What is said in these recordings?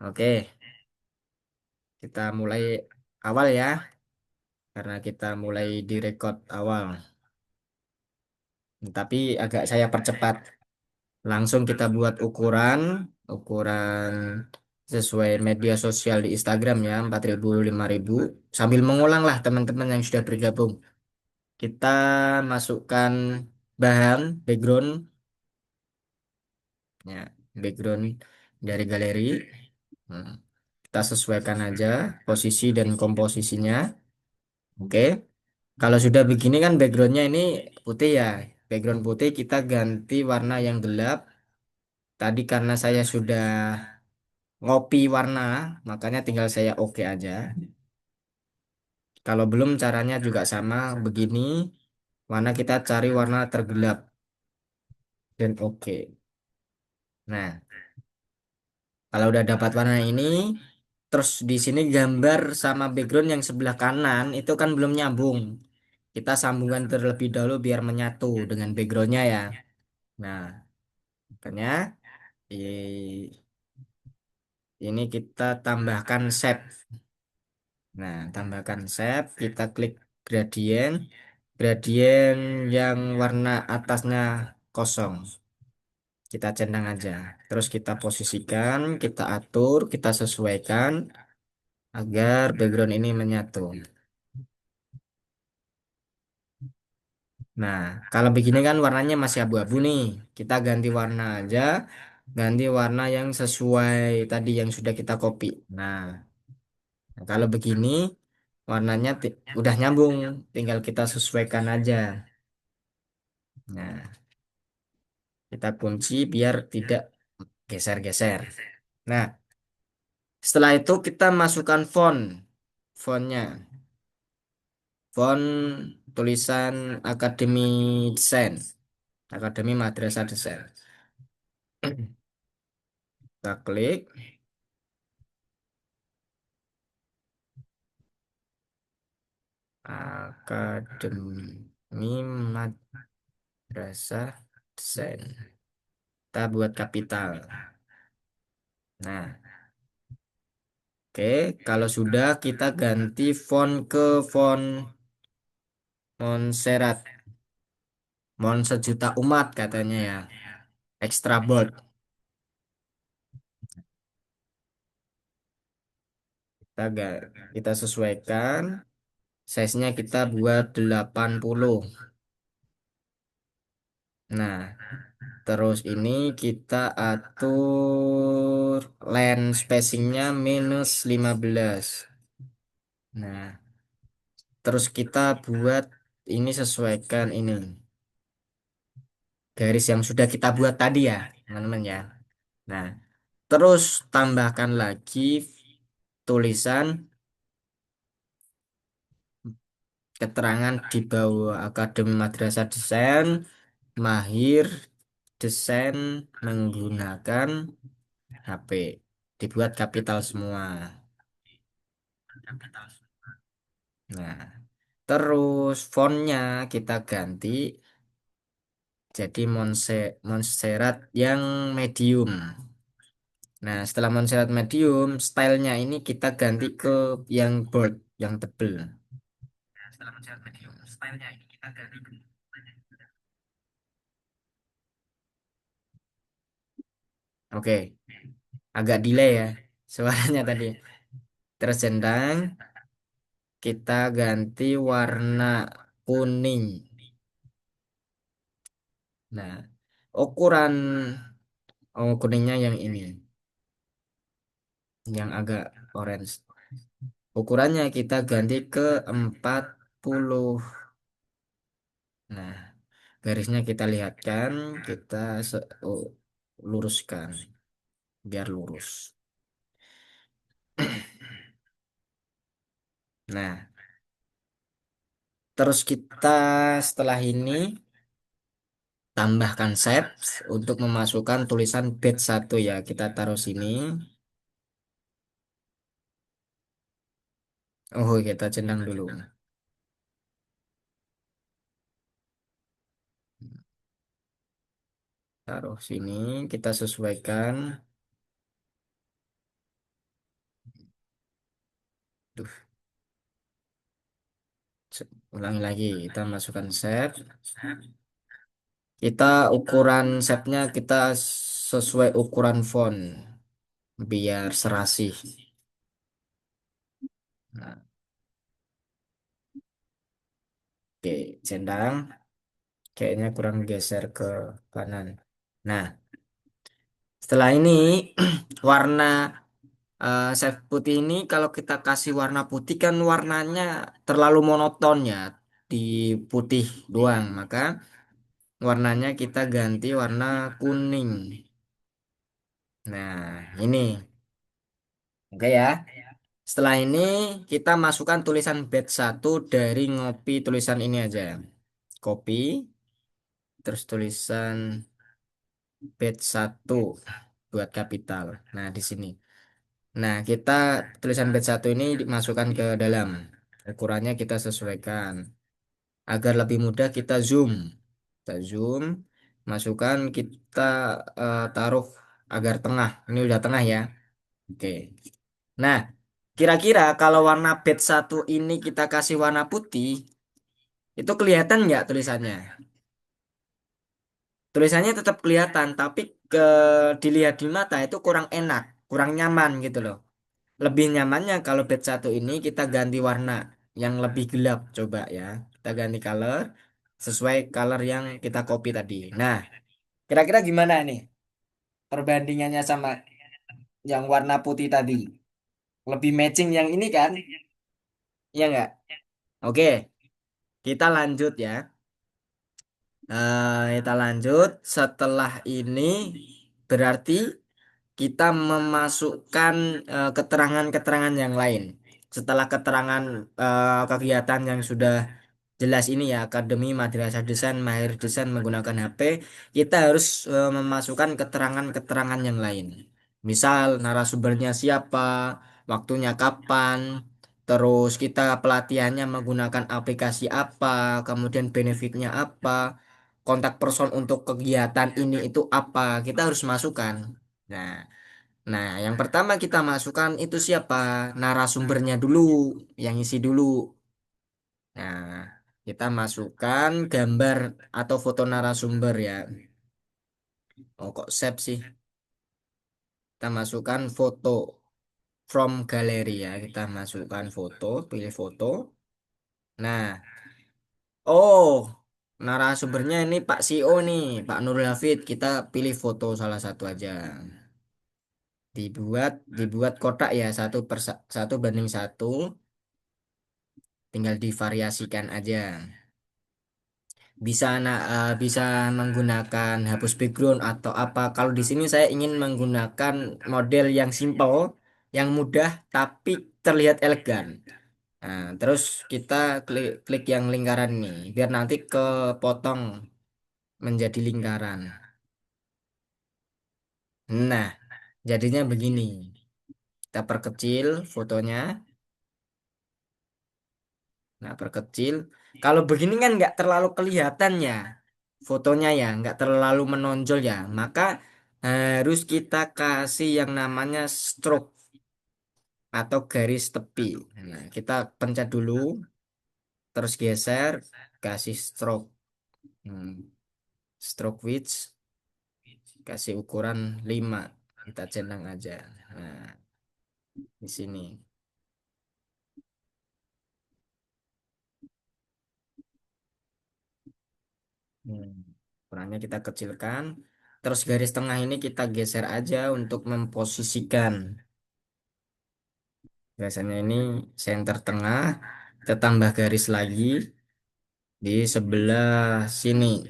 Oke, kita mulai awal ya, karena kita mulai di record awal. Tapi agak saya percepat. Langsung kita buat ukuran sesuai media sosial di Instagram ya, 4.000 5.000. Sambil mengulang lah teman-teman yang sudah bergabung. Kita masukkan bahan background ya, background dari galeri. Hmm. Kita sesuaikan aja posisi dan komposisinya. Oke. Kalau sudah begini kan backgroundnya ini putih ya. Background putih kita ganti warna yang gelap. Tadi karena saya sudah ngopi warna, makanya tinggal saya oke aja. Kalau belum caranya juga sama begini. Warna kita cari warna tergelap dan oke. Nah, kalau udah dapat warna ini, terus di sini gambar sama background yang sebelah kanan itu kan belum nyambung. Kita sambungkan terlebih dahulu biar menyatu dengan backgroundnya ya. Nah, makanya ini kita tambahkan shape. Nah, tambahkan shape, kita klik gradient. Gradient yang warna atasnya kosong. Kita centang aja. Terus kita posisikan, kita atur, kita sesuaikan agar background ini menyatu. Nah, kalau begini kan warnanya masih abu-abu nih. Kita ganti warna aja, ganti warna yang sesuai tadi yang sudah kita copy. Nah, kalau begini warnanya udah nyambung, tinggal kita sesuaikan aja. Nah, kita kunci biar tidak geser-geser. Nah, setelah itu kita masukkan fontnya, font tulisan Akademi Desain, Akademi Madrasah Desain. Kita klik Akademi Madrasah Desain. Kita buat kapital. Nah, oke, kalau sudah kita ganti font ke font Montserrat, Mont sejuta umat katanya ya, extra bold. Kita sesuaikan, size-nya kita buat 80. Nah, terus ini kita atur line spacing-nya -15. Nah, terus kita buat ini sesuaikan ini garis yang sudah kita buat tadi ya, teman-teman ya. Nah, terus tambahkan lagi tulisan keterangan di bawah Akademi Madrasah Desain, mahir desain menggunakan HP. Dibuat kapital semua. Nah, terus fontnya kita ganti jadi Montserrat yang medium. Nah, setelah Montserrat medium, stylenya ini kita ganti ke yang bold, yang tebel. Oke, agak delay ya suaranya tadi. Terus centang, kita ganti warna kuning. Nah, ukuran kuningnya yang ini, yang agak orange. Ukurannya kita ganti ke 40. Nah, garisnya kita lihatkan, kita luruskan biar lurus. Nah, terus kita setelah ini tambahkan set untuk memasukkan tulisan batch 1 ya. Kita taruh sini. Oh, kita centang dulu. Taruh sini, kita sesuaikan. Duh, ulangi lagi. Kita masukkan shape. Kita ukuran shape-nya kita sesuai ukuran font biar serasi. Nah, oke, centang. Kayaknya kurang geser ke kanan. Nah, setelah ini warna chef putih ini kalau kita kasih warna putih kan warnanya terlalu monoton ya di putih doang. Maka warnanya kita ganti warna kuning. Nah, ini. Oke ya. Setelah ini kita masukkan tulisan batch satu dari ngopi tulisan ini aja. Copy, terus tulisan batch satu buat kapital. Nah, di sini. Nah, kita tulisan batch satu ini dimasukkan ke dalam. Ukurannya kita sesuaikan. Agar lebih mudah kita zoom. Kita zoom, masukkan kita taruh agar tengah. Ini udah tengah ya. Oke. Nah, kira-kira kalau warna batch satu ini kita kasih warna putih, itu kelihatan nggak tulisannya? Tulisannya tetap kelihatan, tapi ke dilihat di mata itu kurang enak, kurang nyaman gitu loh. Lebih nyamannya kalau batch satu ini kita ganti warna yang lebih gelap, coba ya. Kita ganti color sesuai color yang kita copy tadi. Nah, kira-kira gimana nih perbandingannya sama yang warna putih tadi? Lebih matching yang ini kan? Iya nggak? Oke, kita lanjut ya. Kita lanjut. Setelah ini berarti kita memasukkan keterangan-keterangan yang lain. Setelah keterangan kegiatan yang sudah jelas ini ya, Akademi Madrasah Desain Mahir Desain menggunakan HP, kita harus memasukkan keterangan-keterangan yang lain. Misal narasumbernya siapa, waktunya kapan, terus kita pelatihannya menggunakan aplikasi apa, kemudian benefitnya apa, kontak person untuk kegiatan ini itu apa, kita harus masukkan. Nah, nah, yang pertama kita masukkan itu siapa? Narasumbernya dulu, yang isi dulu. Nah, kita masukkan gambar atau foto narasumber ya. Oh, kok save sih? Kita masukkan foto from gallery ya. Kita masukkan foto, pilih foto. Nah, oh, narasumbernya ini Pak CEO nih, Pak Nurul Hafid. Kita pilih foto salah satu aja. Dibuat kotak ya, satu banding satu. Tinggal divariasikan aja. Bisa menggunakan hapus background atau apa. Kalau di sini saya ingin menggunakan model yang simple, yang mudah tapi terlihat elegan. Nah, terus kita klik yang lingkaran nih, biar nanti kepotong menjadi lingkaran. Nah, jadinya begini. Kita perkecil fotonya. Nah, perkecil. Kalau begini kan nggak terlalu kelihatan ya fotonya ya, nggak terlalu menonjol ya. Maka harus kita kasih yang namanya stroke atau garis tepi. Nah, kita pencet dulu, terus geser, kasih stroke. Hmm, Stroke width, kasih ukuran 5. Kita centang aja. Nah, di sini. Hmm, Ukurannya kita kecilkan. Terus garis tengah ini kita geser aja untuk memposisikan. Biasanya ini center tengah, kita tambah garis lagi di sebelah sini.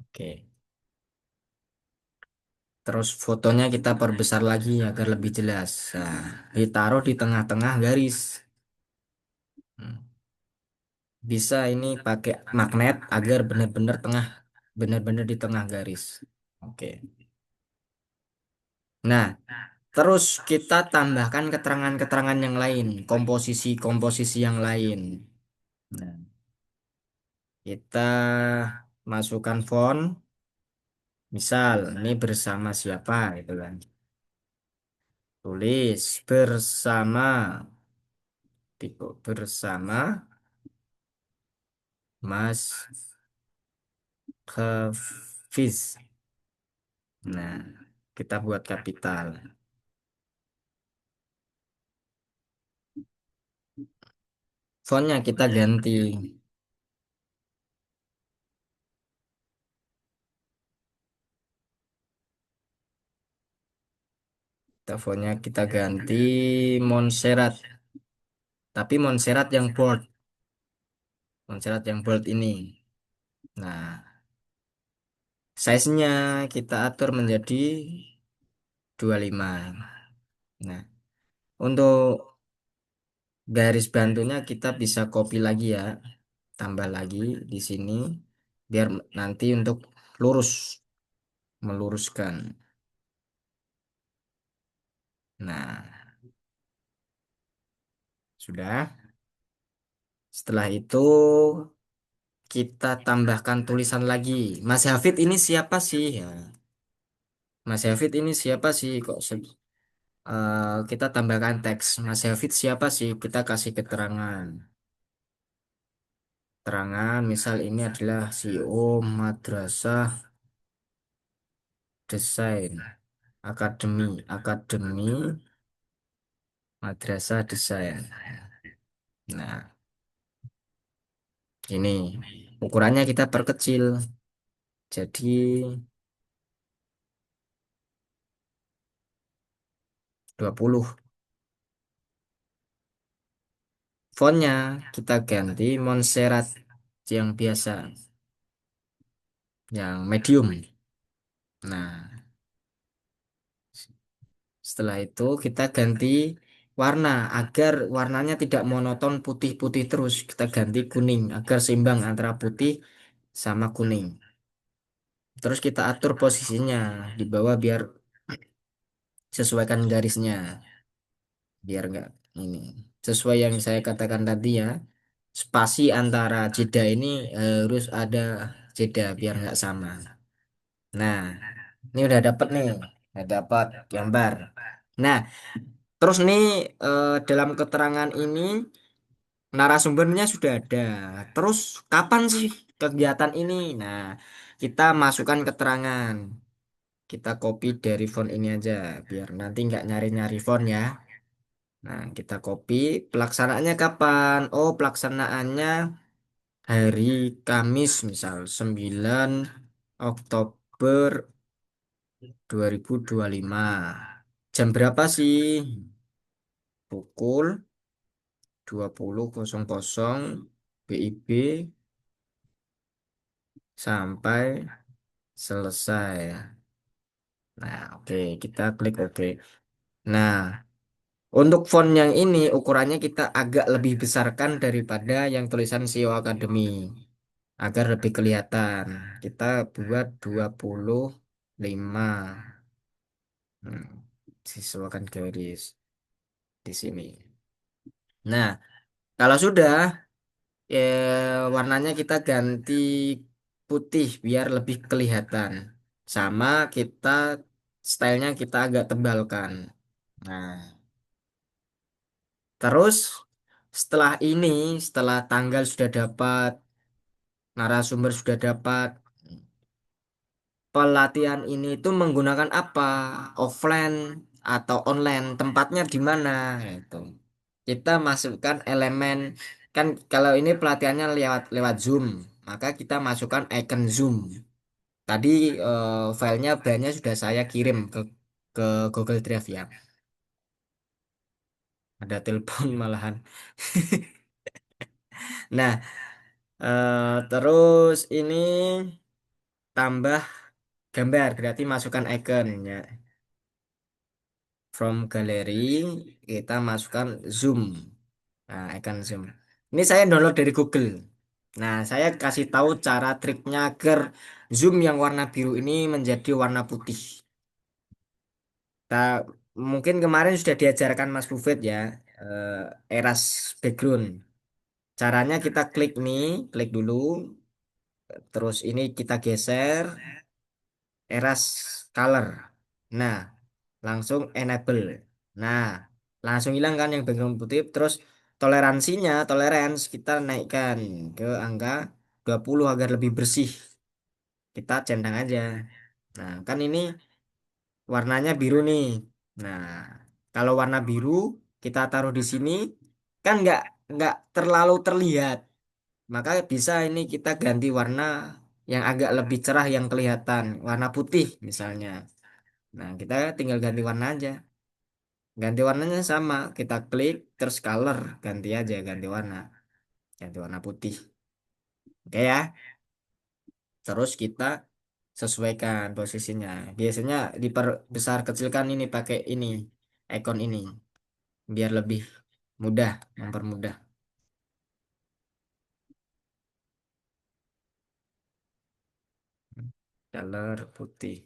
Oke. Terus fotonya kita perbesar lagi agar lebih jelas. Nah, ditaruh di tengah-tengah garis. Hmm. Bisa ini pakai magnet agar benar-benar benar-benar di tengah garis. Oke. Nah, terus kita tambahkan keterangan-keterangan yang lain, komposisi-komposisi yang lain. Nah. Kita masukkan font, misal ini bersama siapa gitu kan. Tulis bersama, tipe bersama Mas Hafiz. Nah, kita buat kapital. Fontnya kita ganti. Fontnya kita ganti Montserrat. Tapi Montserrat yang bold. Montserrat yang bold ini. Nah, size-nya kita atur menjadi 25. Nah, untuk garis bantunya kita bisa copy lagi ya. Tambah lagi di sini. Biar nanti untuk lurus. Meluruskan. Nah, sudah. Setelah itu kita tambahkan tulisan lagi. Mas Hafid ini siapa sih? Ya. Mas Hafid ini siapa sih? Kita tambahkan teks. Mas Hafid siapa sih? Kita kasih keterangan. Keterangan, misal ini adalah CEO Madrasah Desain Akademi Madrasah Desain. Nah, ini ukurannya kita perkecil. Jadi 20. Fontnya kita ganti Montserrat yang biasa, yang medium. Nah, setelah itu kita ganti warna agar warnanya tidak monoton putih-putih terus. Kita ganti kuning agar seimbang antara putih sama kuning. Terus kita atur posisinya di bawah biar sesuaikan garisnya, biar enggak ini. Sesuai yang saya katakan tadi ya, spasi antara jeda ini harus ada jeda biar nggak sama. Nah, ini udah dapet nih, udah dapat gambar. Nah, terus nih dalam keterangan ini narasumbernya sudah ada. Terus kapan sih kegiatan ini? Nah, kita masukkan keterangan. Kita copy dari font ini aja, biar nanti nggak nyari-nyari font ya. Nah, kita copy. Pelaksanaannya kapan? Oh, pelaksanaannya hari Kamis, misal 9 Oktober 2025. Jam berapa sih? Pukul 20.00 BIP sampai selesai. Nah, oke, kita klik oke. Nah, untuk font yang ini ukurannya kita agak lebih besarkan daripada yang tulisan SEO Academy agar lebih kelihatan. Kita buat 25. Hmm, sesuaikan garis di sini. Nah, kalau sudah warnanya kita ganti putih biar lebih kelihatan. Sama kita stylenya kita agak tebalkan. Nah, terus setelah ini, setelah tanggal sudah dapat, narasumber sudah dapat, pelatihan ini itu menggunakan apa? Offline atau online? Tempatnya di mana? Itu. Kita masukkan elemen, kan kalau ini pelatihannya lewat lewat Zoom, maka kita masukkan icon Zoom. Tadi filenya banyak sudah saya kirim ke Google Drive ya. Ada telepon malahan. Nah, terus ini tambah gambar, berarti masukkan icon ya. From gallery kita masukkan zoom. Nah, icon zoom. Ini saya download dari Google. Nah, saya kasih tahu cara triknya agar zoom yang warna biru ini menjadi warna putih. Nah, mungkin kemarin sudah diajarkan Mas Buffet ya, eras background. Caranya kita klik nih, klik dulu. Terus ini kita geser eras color. Nah, langsung enable. Nah, langsung hilang kan yang background putih. Terus tolerance kita naikkan ke angka 20 agar lebih bersih. Kita centang aja. Nah, kan ini warnanya biru nih. Nah, kalau warna biru kita taruh di sini kan nggak terlalu terlihat. Maka bisa ini kita ganti warna yang agak lebih cerah yang kelihatan, warna putih misalnya. Nah, kita tinggal ganti warna aja. Ganti warnanya sama, kita klik terus color, ganti aja, ganti warna putih. Oke ya. Terus kita sesuaikan posisinya. Biasanya diperbesar kecilkan ini pakai ini, icon ini, biar lebih mudah, mempermudah. Color putih.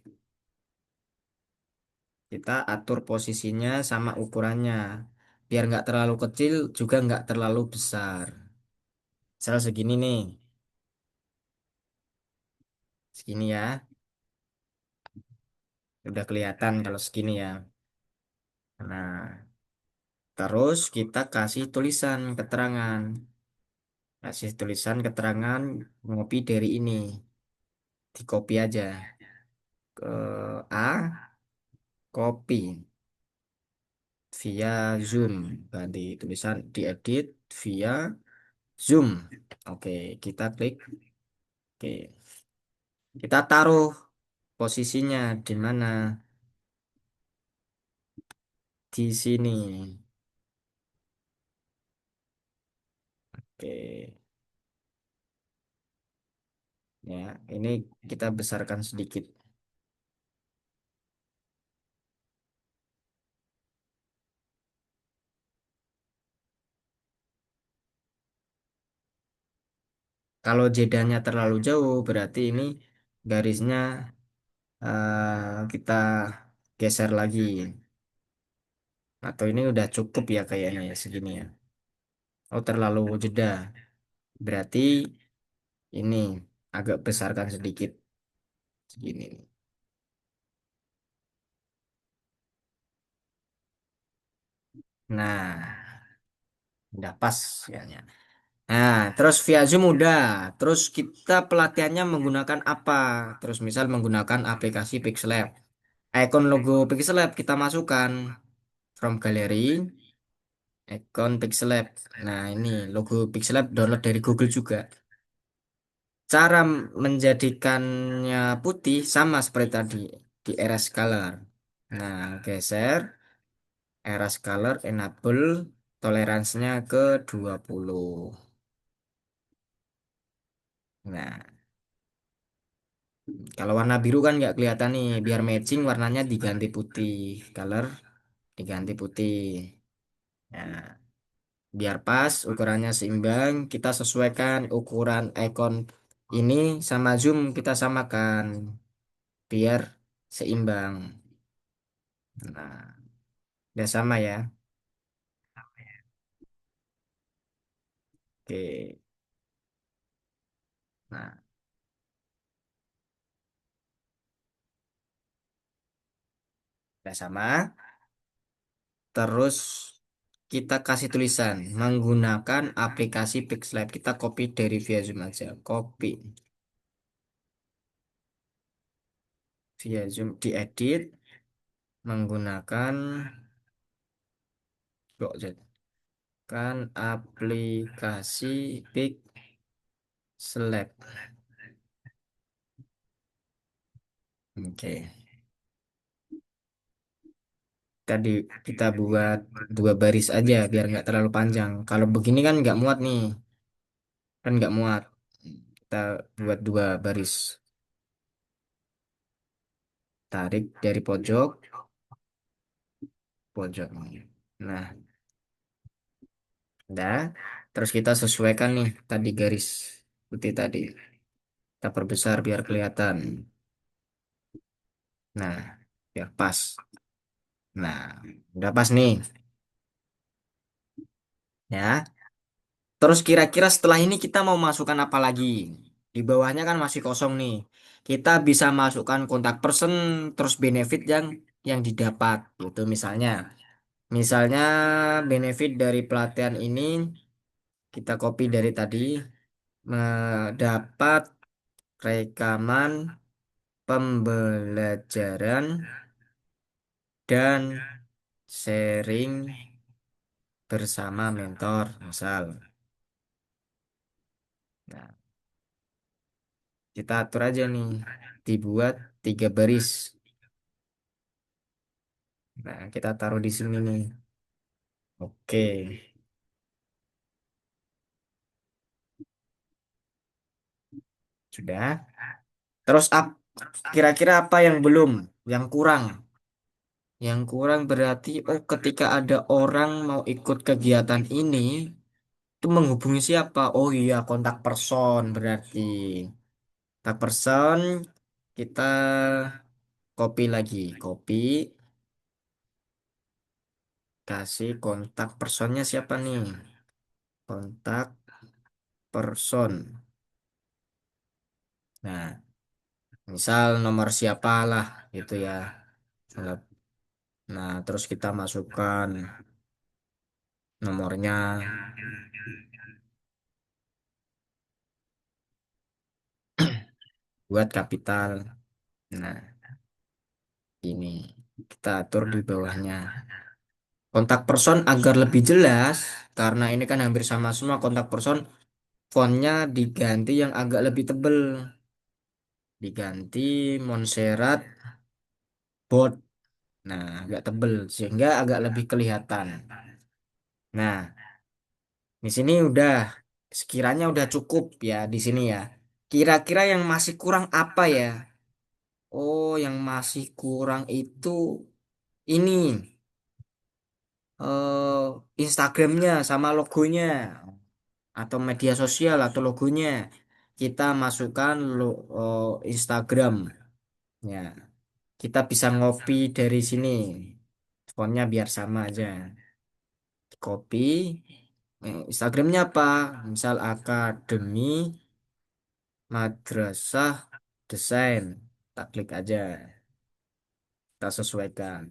Kita atur posisinya sama ukurannya, biar nggak terlalu kecil juga nggak terlalu besar. Misal segini nih, segini ya, udah kelihatan kalau segini ya. Nah, terus kita kasih tulisan keterangan, kasih tulisan keterangan ngopi dari ini, di copy aja ke A, copy via Zoom, ganti tulisan diedit via Zoom. Oke, kita klik. Oke, kita taruh posisinya di mana? Di sini. Oke, ya, ini kita besarkan sedikit. Kalau jedanya terlalu jauh, berarti ini garisnya kita geser lagi. Atau ini udah cukup ya kayaknya ya segini ya. Oh, terlalu jeda. Berarti ini agak besarkan sedikit segini. Nah, udah pas kayaknya. Nah, terus via Zoom udah. Terus kita pelatihannya menggunakan apa? Terus misal menggunakan aplikasi Pixelab. Icon logo Pixelab kita masukkan from gallery, icon Pixelab. Nah, ini logo Pixelab download dari Google juga. Cara menjadikannya putih sama seperti tadi di erase color. Nah, geser erase color enable toleransinya ke 20. Nah, kalau warna biru kan nggak kelihatan nih. Biar matching warnanya diganti putih. Color diganti putih. Nah, biar pas ukurannya seimbang, kita sesuaikan ukuran icon ini sama zoom kita samakan biar seimbang. Nah, udah sama ya. Oke. Nah, udah sama. Terus kita kasih tulisan menggunakan aplikasi Pixlab. Kita copy dari via Zoom aja. Copy via Zoom diedit menggunakan kok jadi kan aplikasi Pixlab. Oke. Tadi kita buat dua baris aja biar nggak terlalu panjang. Kalau begini kan nggak muat nih, kan nggak muat. Kita buat dua baris, tarik dari pojok, pojok. Nah, udah. Terus kita sesuaikan nih tadi garis putih tadi. Kita perbesar biar kelihatan. Nah, biar pas. Nah, udah pas nih, ya. Terus kira-kira setelah ini kita mau masukkan apa lagi? Di bawahnya kan masih kosong nih. Kita bisa masukkan kontak person terus benefit yang didapat gitu misalnya. Misalnya benefit dari pelatihan ini kita copy dari tadi mendapat rekaman pembelajaran dan sharing bersama mentor misal. Nah, kita atur aja nih dibuat 3 baris. Nah, kita taruh di sini nih. Oke, sudah. Terus kira-kira apa yang belum, yang kurang? Yang kurang berarti, oh ketika ada orang mau ikut kegiatan ini, itu menghubungi siapa? Oh iya, kontak person berarti. Kontak person, kita copy lagi. Copy, kasih kontak personnya siapa nih? Kontak person. Nah, misal nomor siapa lah gitu ya. Nah, terus kita masukkan nomornya buat kapital. Nah, ini kita atur di bawahnya. Kontak person agar lebih jelas, karena ini kan hampir sama semua kontak person, fontnya diganti yang agak lebih tebel. Diganti Montserrat Board. Nah, agak tebel sehingga agak lebih kelihatan. Nah, di sini udah sekiranya udah cukup ya di sini ya. Kira-kira yang masih kurang apa ya? Oh, yang masih kurang itu ini Instagramnya sama logonya atau media sosial atau logonya kita masukkan Instagram ya. Kita bisa ngopi dari sini. Fontnya biar sama aja. Copy. Instagramnya apa? Misal Akademi Madrasah Desain. Kita klik aja. Kita sesuaikan.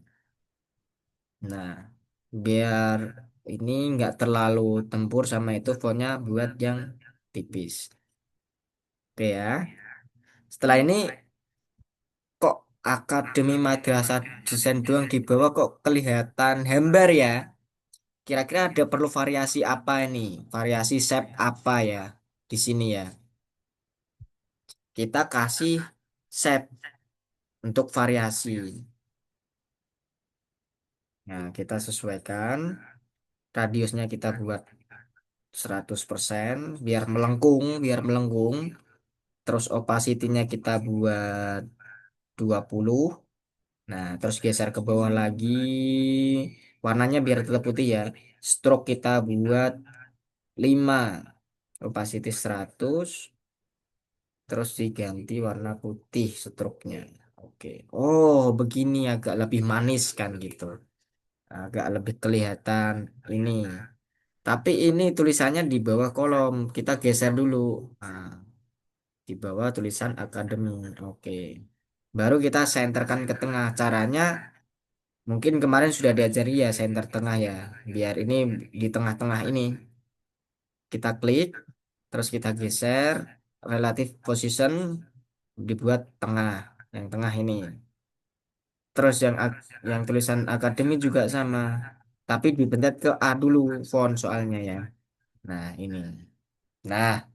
Nah, biar ini nggak terlalu tempur sama itu fontnya buat yang tipis. Oke ya. Setelah ini kok Akademi Madrasah Desain doang di bawah kok kelihatan hambar ya? Kira-kira ada perlu variasi apa ini? Variasi shape apa ya di sini ya? Kita kasih shape untuk variasi. Nah, kita sesuaikan radiusnya kita buat 100% biar melengkung. Terus opacity-nya kita buat 20. Nah, terus geser ke bawah lagi. Warnanya biar tetap putih ya. Stroke kita buat 5. Opacity 100. Terus diganti warna putih stroke-nya. Oke. Oh, begini agak lebih manis kan gitu. Agak lebih kelihatan ini. Tapi ini tulisannya di bawah kolom. Kita geser dulu. Nah, di bawah tulisan akademi. Oke. Baru kita senterkan ke tengah. Caranya mungkin kemarin sudah diajari ya center tengah ya. Biar ini di tengah-tengah ini kita klik, terus kita geser relative position dibuat tengah, yang tengah ini. Terus yang tulisan akademi juga sama, tapi dipencet ke A dulu font soalnya ya. Nah ini. Nah,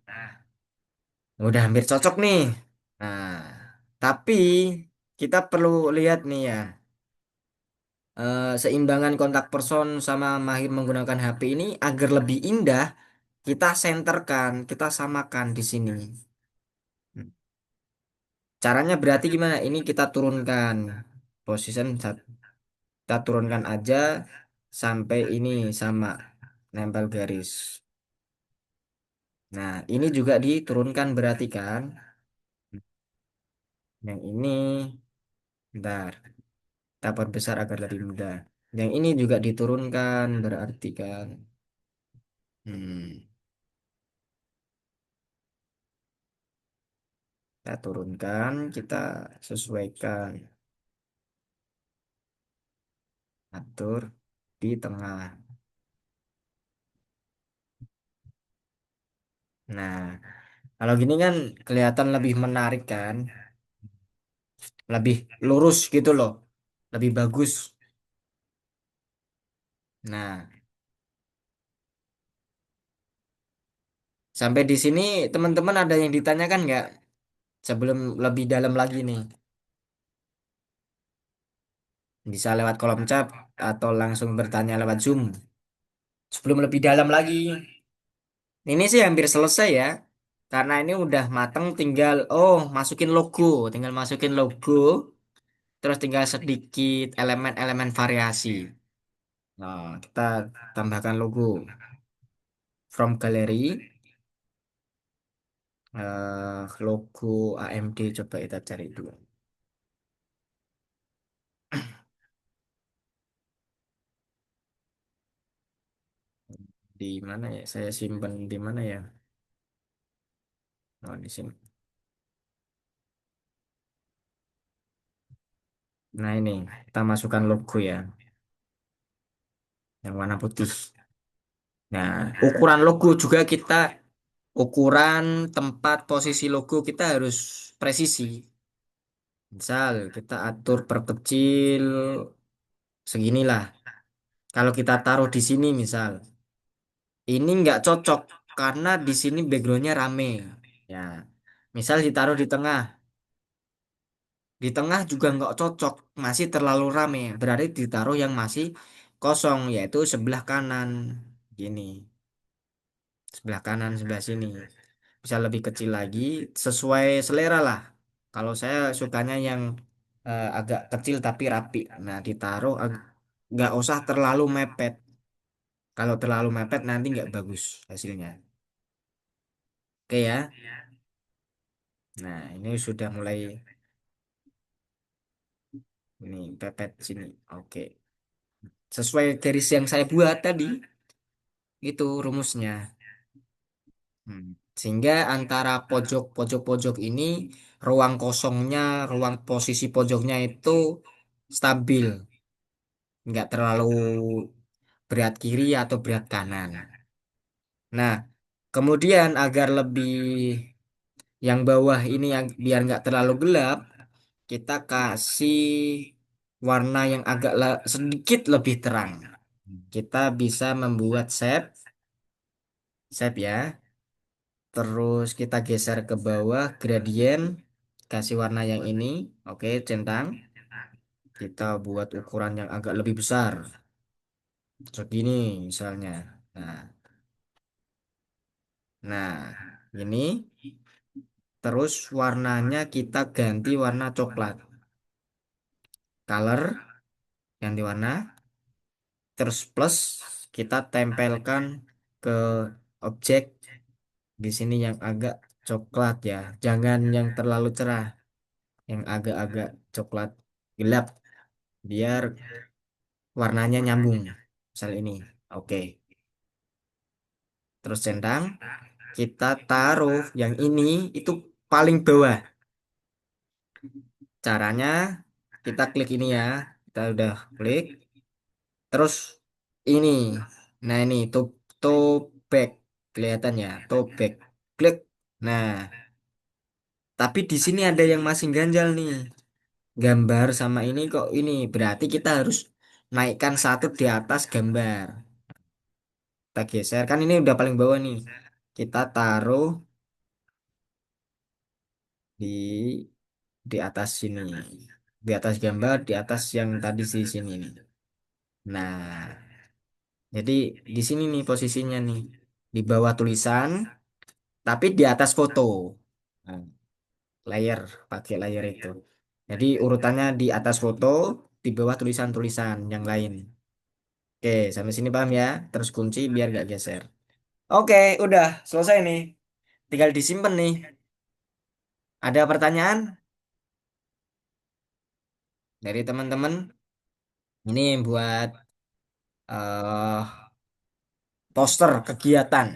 udah hampir cocok nih. Nah, tapi kita perlu lihat nih ya, seimbangan kontak person sama mahir menggunakan HP ini agar lebih indah, kita senterkan, kita samakan di sini. Caranya berarti gimana? Ini kita turunkan position kita turunkan aja sampai ini sama nempel garis. Nah, ini juga diturunkan berarti kan? Yang ini, bentar, kita perbesar agar lebih mudah. Yang ini juga diturunkan berarti kan? Hmm. Kita turunkan, kita sesuaikan, atur di tengah. Nah, kalau gini kan kelihatan lebih menarik kan, lebih lurus gitu loh, lebih bagus. Nah, sampai di sini teman-teman ada yang ditanyakan nggak? Sebelum lebih dalam lagi nih, bisa lewat kolom chat atau langsung bertanya lewat Zoom. Sebelum lebih dalam lagi, ini sih hampir selesai ya. Karena ini udah mateng, tinggal tinggal masukin logo, terus tinggal sedikit elemen-elemen variasi. Nah, kita tambahkan logo from gallery, logo AMD coba kita cari dulu. Di mana ya? Saya simpan di mana ya? Oh, di sini. Nah, ini kita masukkan logo ya, yang warna putih. Nah, ukuran logo juga ukuran tempat posisi logo kita harus presisi. Misal kita atur perkecil seginilah. Kalau kita taruh di sini misal, ini nggak cocok karena di sini backgroundnya rame. Ya, misal ditaruh di tengah juga nggak cocok, masih terlalu rame. Berarti ditaruh yang masih kosong, yaitu sebelah kanan. Gini, sebelah kanan sebelah sini. Bisa lebih kecil lagi, sesuai selera lah. Kalau saya sukanya yang agak kecil tapi rapi. Nah, nggak usah terlalu mepet. Kalau terlalu mepet nanti nggak bagus hasilnya. Oke ya. Nah, ini sudah mulai ini pepet sini. Oke. Sesuai garis yang saya buat tadi, itu rumusnya. Hmm. Sehingga antara pojok-pojok ini, ruang kosongnya, ruang posisi pojoknya itu stabil, nggak terlalu berat kiri atau berat kanan. Nah, kemudian agar lebih yang bawah ini yang biar nggak terlalu gelap, kita kasih warna yang sedikit lebih terang. Kita bisa membuat shape ya. Terus kita geser ke bawah, gradient, kasih warna yang ini. Oke, centang. Kita buat ukuran yang agak lebih besar. Segini misalnya. Nah, nah, ini. Terus warnanya kita ganti warna coklat. Color, ganti warna. Terus plus, kita tempelkan ke objek di sini yang agak coklat ya. Jangan yang terlalu cerah. Yang agak-agak coklat gelap. Biar warnanya nyambung. Misal ini. Oke. Terus centang. Kita taruh yang ini itu paling bawah. Caranya kita klik ini ya. Kita udah klik. Terus ini. Nah ini to back. Kelihatan ya. To back. Klik. Nah, tapi di sini ada yang masih ganjal nih. Gambar sama ini kok ini. Berarti kita harus naikkan satu di atas gambar. Kita geser. Kan ini udah paling bawah nih. Kita taruh di atas sini, di atas gambar, di atas yang tadi di sini nih. Nah, jadi di sini nih posisinya nih, di bawah tulisan, tapi di atas foto. Nah, layer, pakai layer itu. Jadi urutannya di atas foto, di bawah tulisan-tulisan yang lain. Oke, sampai sini paham ya? Terus kunci biar gak geser. Oke, udah selesai nih. Tinggal disimpan nih. Ada pertanyaan dari teman-teman? Ini buat eh poster kegiatan,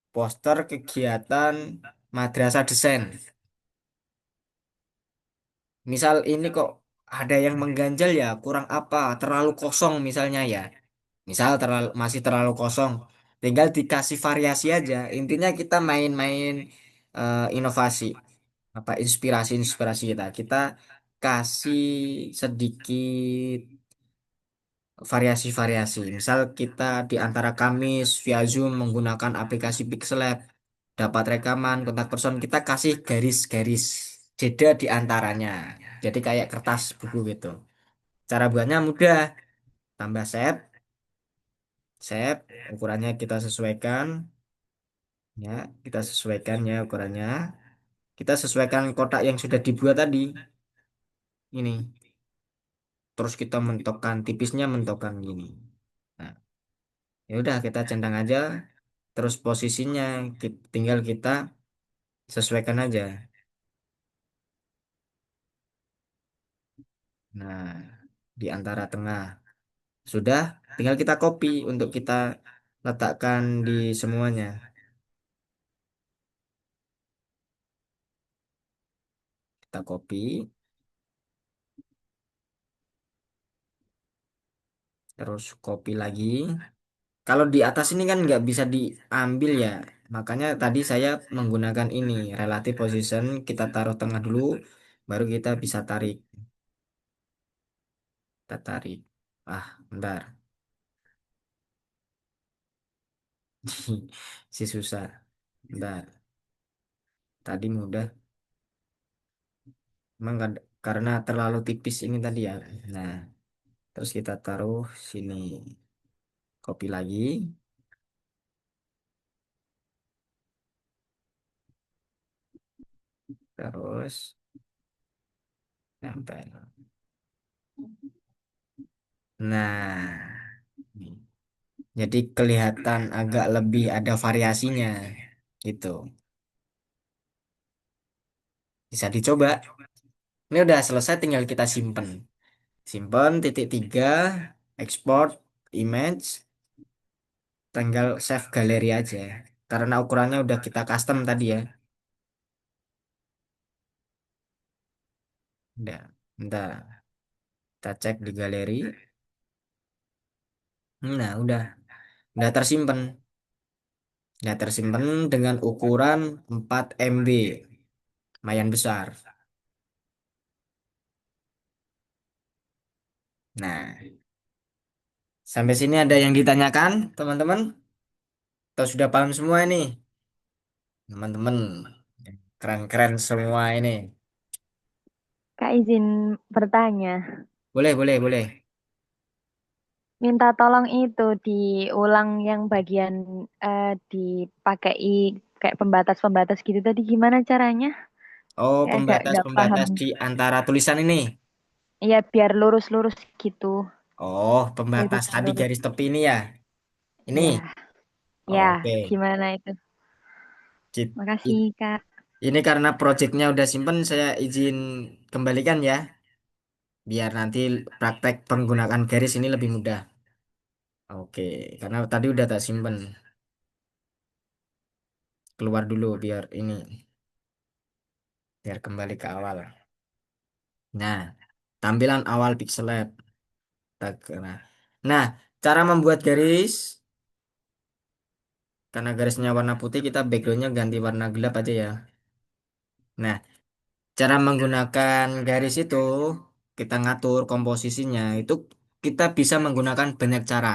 poster kegiatan madrasah desain. Misal ini kok ada yang mengganjal ya, kurang apa, terlalu kosong misalnya ya. Misal masih terlalu kosong, tinggal dikasih variasi aja. Intinya kita main-main inovasi, apa inspirasi-inspirasi kita. Kita kasih sedikit variasi-variasi. Misal kita di antara Kamis via Zoom menggunakan aplikasi Pixelab, dapat rekaman kontak person, kita kasih garis-garis jeda di antaranya. Jadi kayak kertas buku gitu. Cara buatnya mudah, tambah shape, ukurannya kita sesuaikan, ya, kita sesuaikan ya ukurannya. Kita sesuaikan kotak yang sudah dibuat tadi. Ini, terus kita mentokkan tipisnya, mentokkan gini. Nah, ya udah kita centang aja. Terus posisinya tinggal kita sesuaikan aja. Nah, di antara tengah sudah, tinggal kita copy untuk kita letakkan di semuanya. Kita copy, terus copy lagi. Kalau di atas ini kan nggak bisa diambil ya. Makanya tadi saya menggunakan ini relative position. Kita taruh tengah dulu, baru kita bisa tarik. Kita tarik. Ah, bentar. Si susah. Bentar. Tadi mudah. Emang karena terlalu tipis ini tadi ya. Nah, terus kita taruh sini. Copy lagi. Terus tempel. Nah, ini. Jadi kelihatan agak lebih ada variasinya gitu. Bisa dicoba. Ini udah selesai, tinggal kita simpen. Simpen titik tiga, export image, tinggal save galeri aja. Karena ukurannya udah kita custom tadi ya. Udah, udah. Kita cek di galeri. Nah, udah tersimpan. Udah tersimpan dengan ukuran 4 MB. Lumayan besar. Nah, sampai sini ada yang ditanyakan, teman-teman? Atau sudah paham semua ini? Teman-teman, keren-keren semua ini. Kak izin bertanya, Boleh, boleh, boleh. minta tolong itu diulang yang bagian dipakai kayak pembatas-pembatas gitu tadi gimana caranya? Oh, Kayak agak paham. pembatas-pembatas di antara tulisan ini. Iya biar lurus-lurus gitu, Oh, pembatas titik tadi lurus. garis tepi ini ya. Ini. Ya, ya, Oke. gimana itu? Cip- Makasih i- Kak. Ini karena projectnya udah simpen, saya izin kembalikan ya. Biar nanti praktek penggunaan garis ini lebih mudah. Oke, karena tadi udah tak simpen. Keluar dulu biar kembali ke awal. Nah, tampilan awal pixel lab. Nah, nah, cara membuat garis, karena garisnya warna putih, kita backgroundnya ganti warna gelap aja ya. Nah, cara menggunakan garis itu, kita ngatur komposisinya, itu kita bisa menggunakan banyak cara.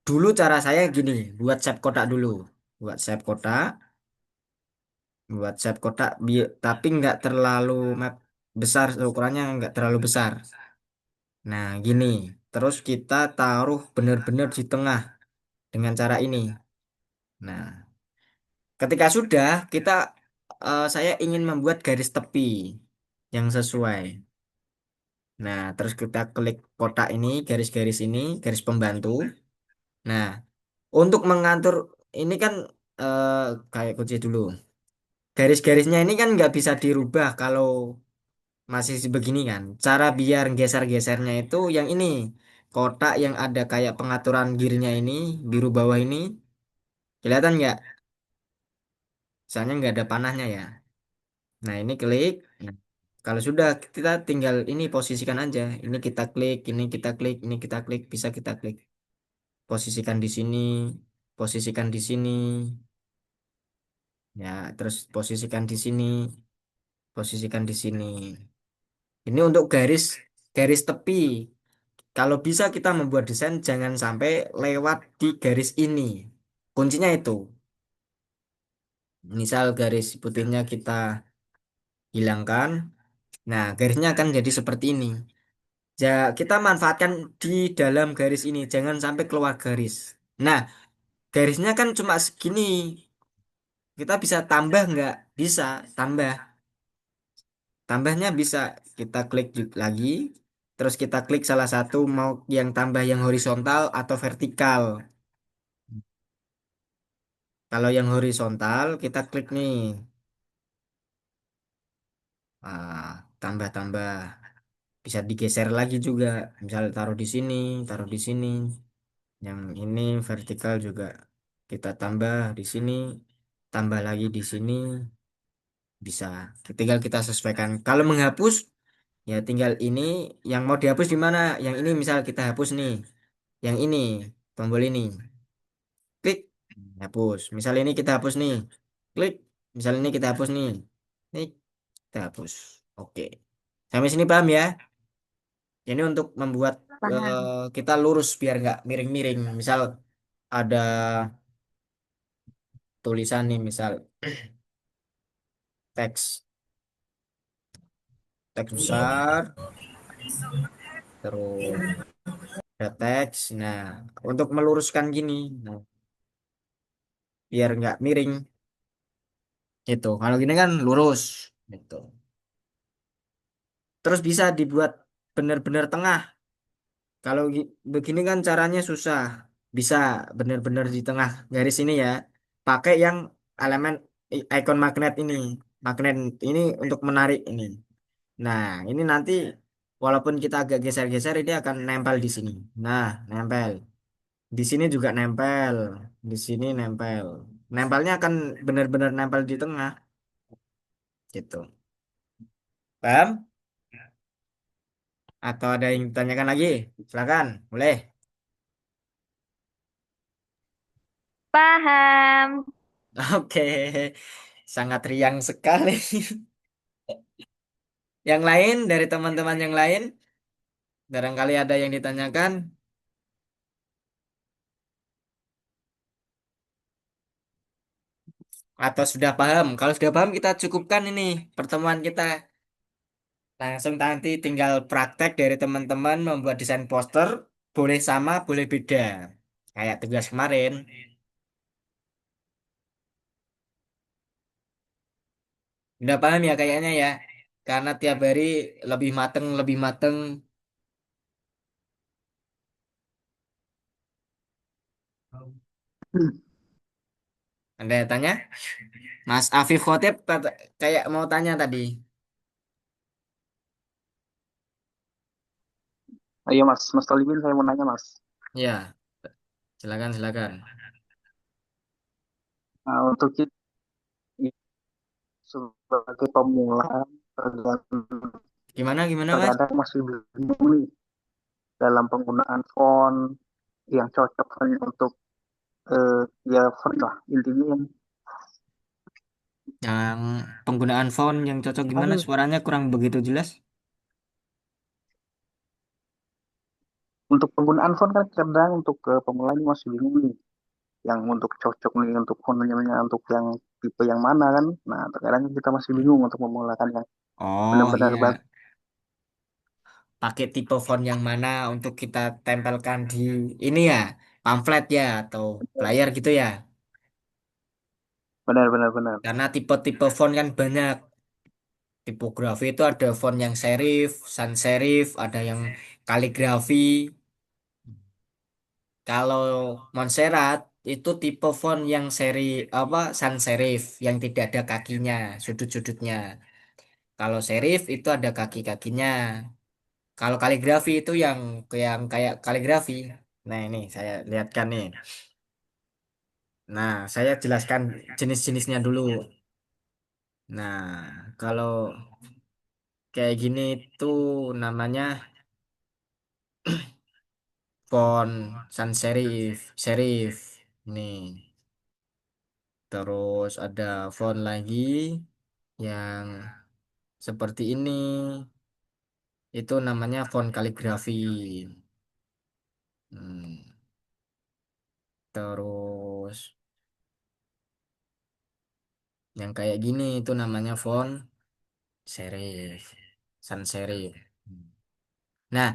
Dulu cara saya gini, buat shape kotak dulu. Buat shape kotak, tapi nggak terlalu besar, ukurannya nggak terlalu besar. Nah, gini. Terus kita taruh benar-benar di tengah dengan cara ini. Nah, ketika sudah, saya ingin membuat garis tepi yang sesuai. Nah, terus kita klik kotak ini, garis-garis ini, garis pembantu. Nah, untuk mengatur ini kan eh, kayak kunci dulu. Garis-garisnya ini kan nggak bisa dirubah kalau masih begini kan. Cara biar geser-gesernya itu yang ini. Kotak yang ada kayak pengaturan gearnya ini, biru bawah ini. Kelihatan nggak? Soalnya nggak ada panahnya ya. Nah, ini klik. Nah, Kalau sudah kita tinggal ini posisikan aja. Ini kita klik, ini kita klik, ini kita klik, bisa kita klik. Posisikan di sini, posisikan di sini, ya, terus posisikan di sini, posisikan di sini. Ini untuk garis garis tepi. Kalau bisa kita membuat desain jangan sampai lewat di garis ini. Kuncinya itu. Misal garis putihnya kita hilangkan. Nah, garisnya akan jadi seperti ini. Ya, kita manfaatkan di dalam garis ini, jangan sampai keluar garis. Nah, garisnya kan cuma segini. Kita bisa tambah nggak? Bisa, tambah. Tambahnya bisa kita klik lagi, terus kita klik salah satu mau yang tambah yang horizontal atau vertikal. Kalau yang horizontal kita klik nih, tambah-tambah. Bisa digeser lagi juga. Misal taruh di sini, taruh di sini. Yang ini vertikal juga kita tambah di sini, tambah lagi di sini, bisa. Tinggal kita sesuaikan. Kalau menghapus, ya tinggal ini yang mau dihapus di mana. Yang ini misal kita hapus nih, yang ini tombol ini, klik, hapus. Misal ini kita hapus nih, klik. Misal ini kita hapus nih, klik, kita hapus. Oke, sampai sini paham ya? Ini untuk membuat Paham. kita lurus biar nggak miring-miring. Misal ada tulisan nih, misal teks teks besar, terus ada teks. Nah, untuk meluruskan gini, nah, biar nggak miring gitu. Kalau gini kan lurus gitu. Terus bisa dibuat benar-benar tengah. Kalau begini kan caranya susah. Bisa benar-benar di tengah garis ini ya. Pakai yang elemen icon magnet ini. Magnet ini untuk menarik ini. Nah, ini nanti walaupun kita agak geser-geser ini akan nempel di sini. Nah, nempel. Di sini juga nempel. Di sini nempel. Nempelnya akan benar-benar nempel di tengah gitu. Paham? Atau ada yang ditanyakan lagi? Silakan, boleh. Paham. Oke. Sangat riang sekali. Yang lain dari teman-teman yang lain, barangkali ada yang ditanyakan atau sudah paham. Kalau sudah paham kita cukupkan ini pertemuan kita. Langsung nanti tinggal praktek dari teman-teman membuat desain poster, boleh sama, boleh beda. Kayak tugas kemarin. Udah paham ya kayaknya ya. Karena tiap hari lebih mateng, lebih mateng. Anda tanya? Mas Afif Khotib kayak mau tanya tadi. Ayo Mas, Mas Tolimin saya mau nanya Mas. Ya, silakan, silakan. Nah, untuk kita sebagai pemula, terkadang Gimana, gimana Mas? terkadang masih bingung nih dalam penggunaan font yang cocok hanya untuk ya font lah intinya yang Yang penggunaan font yang cocok gimana? anu, Suaranya kurang begitu jelas. untuk penggunaan font kan kadang untuk pemula ini masih bingung nih yang untuk cocok nih untuk fontnya untuk yang tipe yang mana kan. Nah, terkadang kita masih bingung untuk memulakan yang Oh benar-benar bagus. iya, pakai tipe font yang mana untuk kita tempelkan di ini ya, pamflet ya atau flyer gitu ya. Benar, benar, benar. Karena tipe-tipe font kan banyak. Tipografi itu ada font yang serif, sans serif, ada yang kaligrafi. Kalau Montserrat itu tipe font yang seri apa sans serif yang tidak ada kakinya, sudut-sudutnya. Kalau serif itu ada kaki-kakinya. Kalau kaligrafi itu yang kayak kaligrafi. Nah, ini saya lihatkan nih. Nah, saya jelaskan jenis-jenisnya dulu. Nah, kalau kayak gini tuh namanya font sans serif, serif. Nih, terus ada font lagi yang seperti ini. Itu namanya font kaligrafi. Hmm, Terus yang kayak gini itu namanya font serif, sans serif. Nah,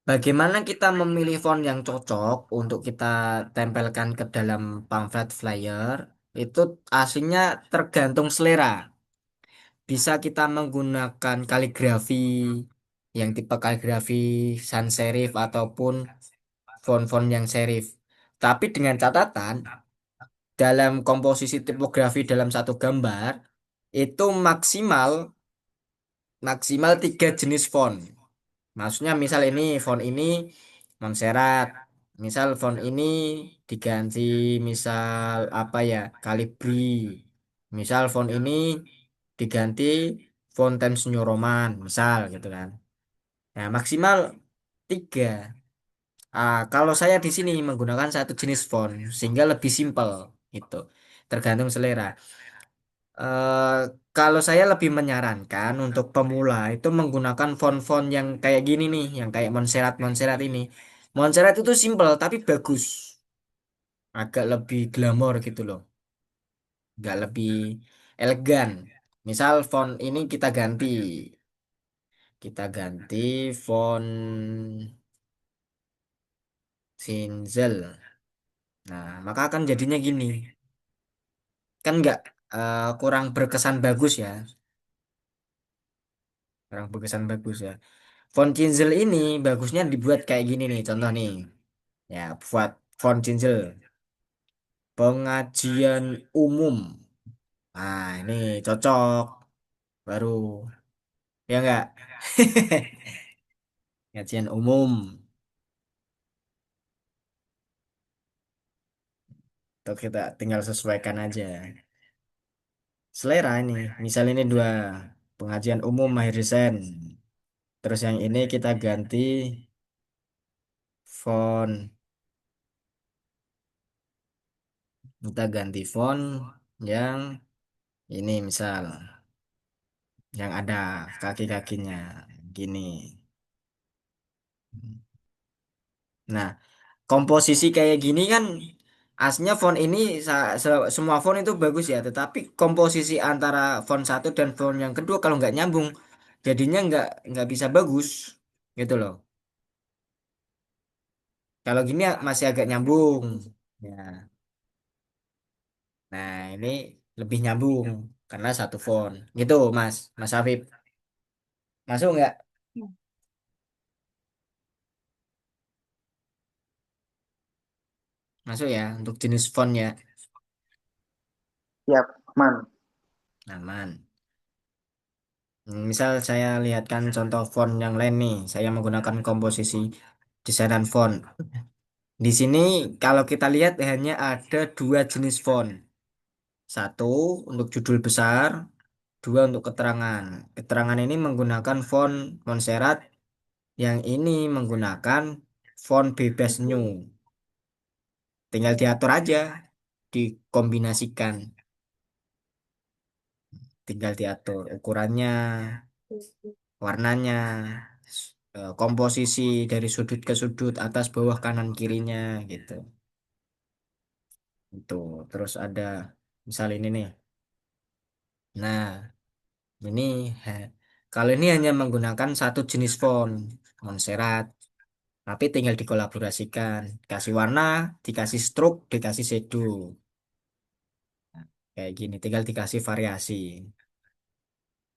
bagaimana kita memilih font yang cocok untuk kita tempelkan ke dalam pamflet flyer? Itu aslinya tergantung selera. Bisa kita menggunakan kaligrafi yang tipe kaligrafi sans serif ataupun font-font yang serif. Tapi dengan catatan, dalam komposisi tipografi dalam satu gambar, itu maksimal maksimal 3 jenis font. Maksudnya misal ini font ini Montserrat, misal font ini diganti misal apa ya Calibri, misal font ini diganti font Times New Roman, misal gitu kan. Nah maksimal 3. Kalau saya di sini menggunakan satu jenis font sehingga lebih simpel gitu, tergantung selera. Eh, Kalau saya lebih menyarankan untuk pemula itu menggunakan font-font yang kayak gini nih, yang kayak Montserrat Montserrat ini. Montserrat itu simple tapi bagus, agak lebih glamor gitu loh, nggak lebih elegan. Misal font ini kita ganti font Cinzel. Nah, maka akan jadinya gini, kan nggak kurang berkesan bagus ya, kurang berkesan bagus ya. Font Cinzel ini bagusnya dibuat kayak gini nih, contoh nih. Ya, buat font Cinzel. Pengajian umum. Nah, ini cocok. Baru. Ya enggak? Pengajian umum. Tuh kita tinggal sesuaikan aja. Selera ini. Misal ini dua. Pengajian umum Mahir Desain. Terus yang ini kita ganti font. Kita ganti font yang ini misal. Yang ada kaki-kakinya. Gini. Nah, komposisi kayak gini kan aslinya font ini semua font itu bagus ya, tetapi komposisi antara font satu dan font yang kedua kalau nggak nyambung, jadinya nggak bisa bagus gitu loh. Kalau gini masih agak nyambung. Ya, nah ini lebih nyambung karena satu font. Gitu, Mas, Mas Afif. Masuk nggak? Masuk ya untuk jenis font ya. Siap, man. Aman. Misal saya lihatkan contoh font yang lain nih, saya menggunakan komposisi desainan font. Di sini kalau kita lihat hanya ada 2 jenis font. Satu untuk judul besar, dua untuk keterangan. Keterangan ini menggunakan font Montserrat, yang ini menggunakan font bebas new. Tinggal diatur aja, dikombinasikan. Tinggal diatur ukurannya, warnanya, komposisi dari sudut ke sudut, atas, bawah, kanan, kirinya gitu. Itu terus ada misal ini nih. Nah, ini kalau ini hanya menggunakan satu jenis font Montserrat, tapi tinggal dikolaborasikan, kasih warna, dikasih stroke, dikasih shadow, kayak gini. Tinggal dikasih variasi,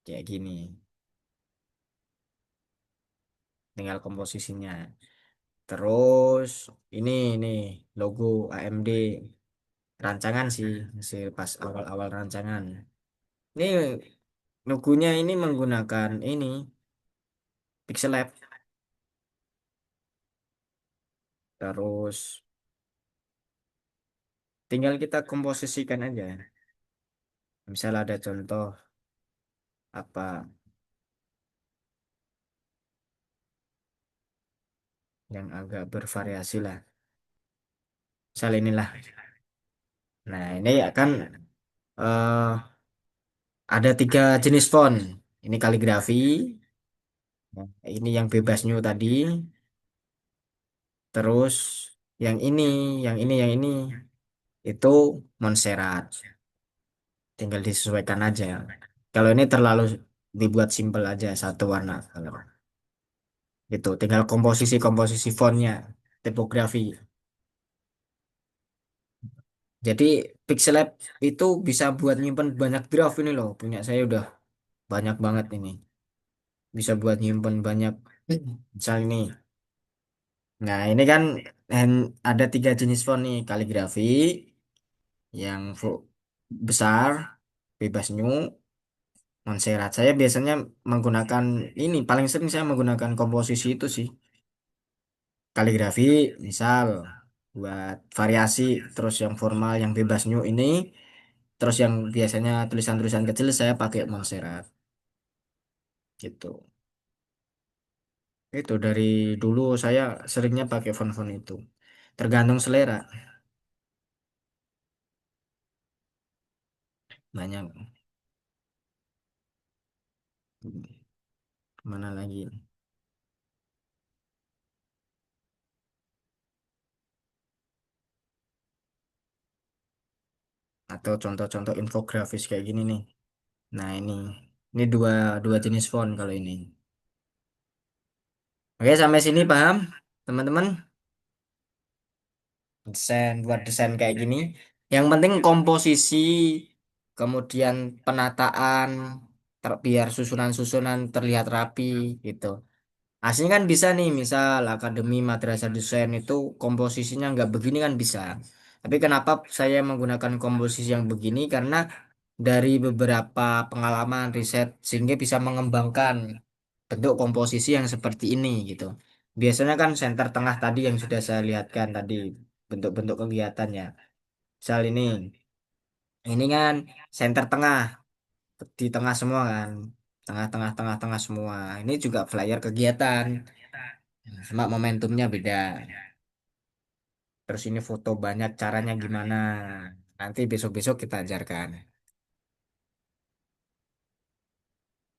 kayak gini. Tinggal komposisinya. Terus ini logo AMD rancangan sih, masih pas awal-awal rancangan. Ini logonya ini menggunakan ini Pixel Lab. Terus tinggal kita komposisikan aja. Misal ada contoh apa? yang agak bervariasi lah. Misal inilah. Nah, ini akan eh, ada tiga jenis font. Ini kaligrafi, ini yang bebas new tadi, terus yang ini, yang ini itu Montserrat. Tinggal disesuaikan aja. Kalau ini terlalu dibuat simple aja satu warna. Kalau itu tinggal komposisi fontnya, tipografi. Jadi Pixel Lab itu bisa buat nyimpen banyak draft ini loh. Punya saya udah banyak banget ini. Bisa buat nyimpen banyak. Misal ini. Nah ini kan ada tiga jenis font nih. Kaligrafi yang besar, bebas new, Montserrat. Saya biasanya menggunakan ini. Paling sering saya menggunakan komposisi itu sih. Kaligrafi misal buat variasi. Terus yang formal, yang bebas new ini. Terus yang biasanya tulisan-tulisan kecil saya pakai Montserrat gitu. Itu dari dulu saya seringnya pakai font-font itu. Tergantung selera. Banyak. Mana lagi? Atau contoh-contoh infografis kayak gini nih. Nah ini dua dua jenis font kalau ini. Oke sampai sini paham teman-teman? Buat desain kayak gini. Yang penting komposisi, kemudian penataan, biar susunan-susunan terlihat rapi gitu. Aslinya kan bisa nih, misal Akademi Madrasah Desain itu komposisinya nggak begini kan bisa. Tapi kenapa saya menggunakan komposisi yang begini? Karena dari beberapa pengalaman riset sehingga bisa mengembangkan bentuk komposisi yang seperti ini gitu. Biasanya kan center tengah tadi yang sudah saya lihatkan tadi bentuk-bentuk kegiatannya. Misal ini kan center tengah di tengah semua kan, tengah-tengah semua. Ini juga flyer kegiatan. Cuma momentumnya beda. Terus ini foto banyak caranya gimana. Nanti besok-besok kita ajarkan.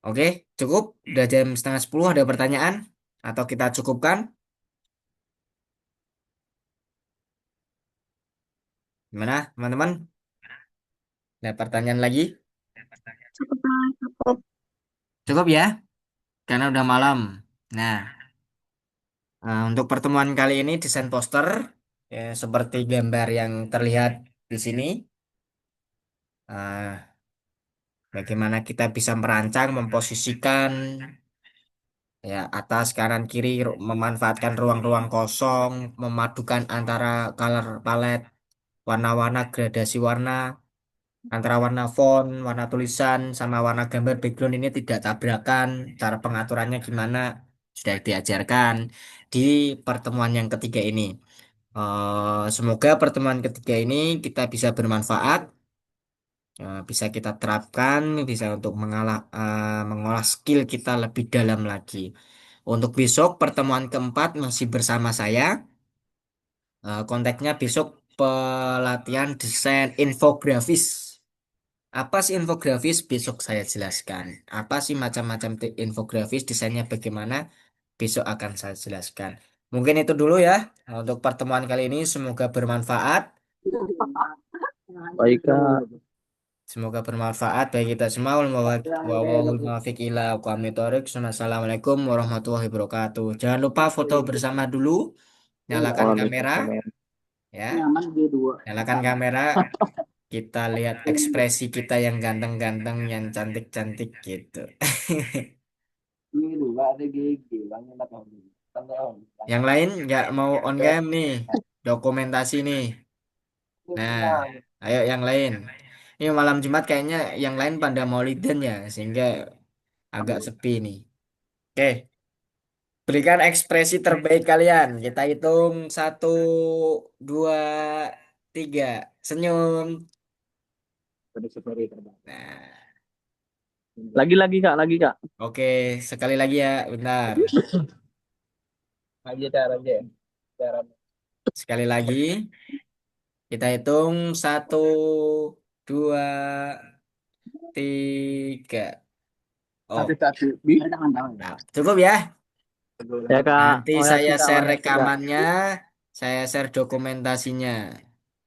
Oke, cukup. Udah jam setengah 10 ada pertanyaan? Atau kita cukupkan? Gimana teman-teman? Ada pertanyaan lagi? Cukup, Mas, cukup. Cukup ya, karena udah malam. Nah, untuk pertemuan kali ini desain poster. Ya, seperti gambar yang terlihat di sini. Eh, Bagaimana kita bisa merancang, memposisikan ya atas kanan kiri memanfaatkan ruang-ruang kosong, memadukan antara color palette, warna-warna, gradasi warna antara warna font, warna tulisan sama warna gambar background ini tidak tabrakan. Cara pengaturannya gimana sudah diajarkan di pertemuan yang ketiga ini. Semoga pertemuan ketiga ini kita bisa bermanfaat, bisa kita terapkan, bisa untuk mengolah skill kita lebih dalam lagi. Untuk besok pertemuan keempat masih bersama saya. Konteksnya besok pelatihan desain infografis. Apa sih infografis? Besok saya jelaskan. Apa sih macam-macam infografis, desainnya bagaimana? Besok akan saya jelaskan. Mungkin itu dulu ya untuk pertemuan kali ini. Semoga bermanfaat. Baik, Kak. Semoga bermanfaat bagi kita semua. Wallahul muwaffiq ila aqwamit thoriq. Assalamualaikum warahmatullahi wabarakatuh. Jangan lupa foto bersama dulu. Nyalakan kamera Waalaikumsalam. ya. Nyaman G2. Nyalakan kamera. Kita lihat ekspresi kita yang ganteng-ganteng, yang cantik-cantik gitu. Ini dua ada GG, banyak tahu. Yang lain nggak mau on cam nih, dokumentasi nih. Nah, ayo yang lain. Ini malam Jumat kayaknya yang lain pada Maulidan ya, sehingga agak sepi nih. Oke, berikan ekspresi terbaik kalian. Kita hitung satu, dua, tiga. Senyum. Nah, Lagi Kak, lagi Kak. oke, sekali lagi ya, bentar. Sekali lagi, kita hitung satu, dua, tiga. Oh, nah, cukup ya. Ya Kak, Nanti saya makasih Kak, share makasih Kak. rekamannya, saya share dokumentasinya.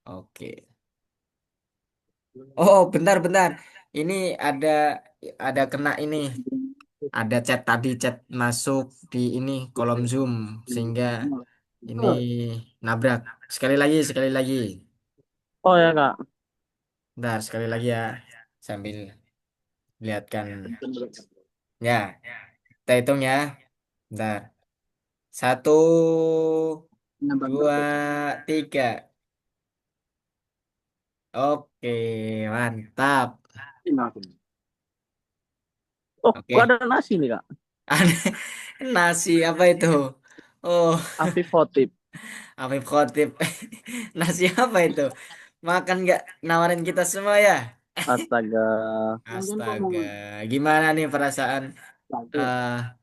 Oke. Oh, bentar-bentar. Ini ada ada kena ini, ada chat tadi chat masuk di ini kolom Zoom sehingga ini nabrak. Sekali lagi. Oh ya Kak. Bentar, sekali lagi ya. Sambil lihatkan. Ya, kita hitung ya. Bentar. Satu, dua, tiga. Oke, mantap. Oh, kok Oke. ada nasi nih Kak? Nasi apa itu? Oh, Afifotip. Afif Khotib. Nasi apa itu? Makan nggak nawarin kita semua ya? Astaga. Astaga, gimana nih perasaan? eh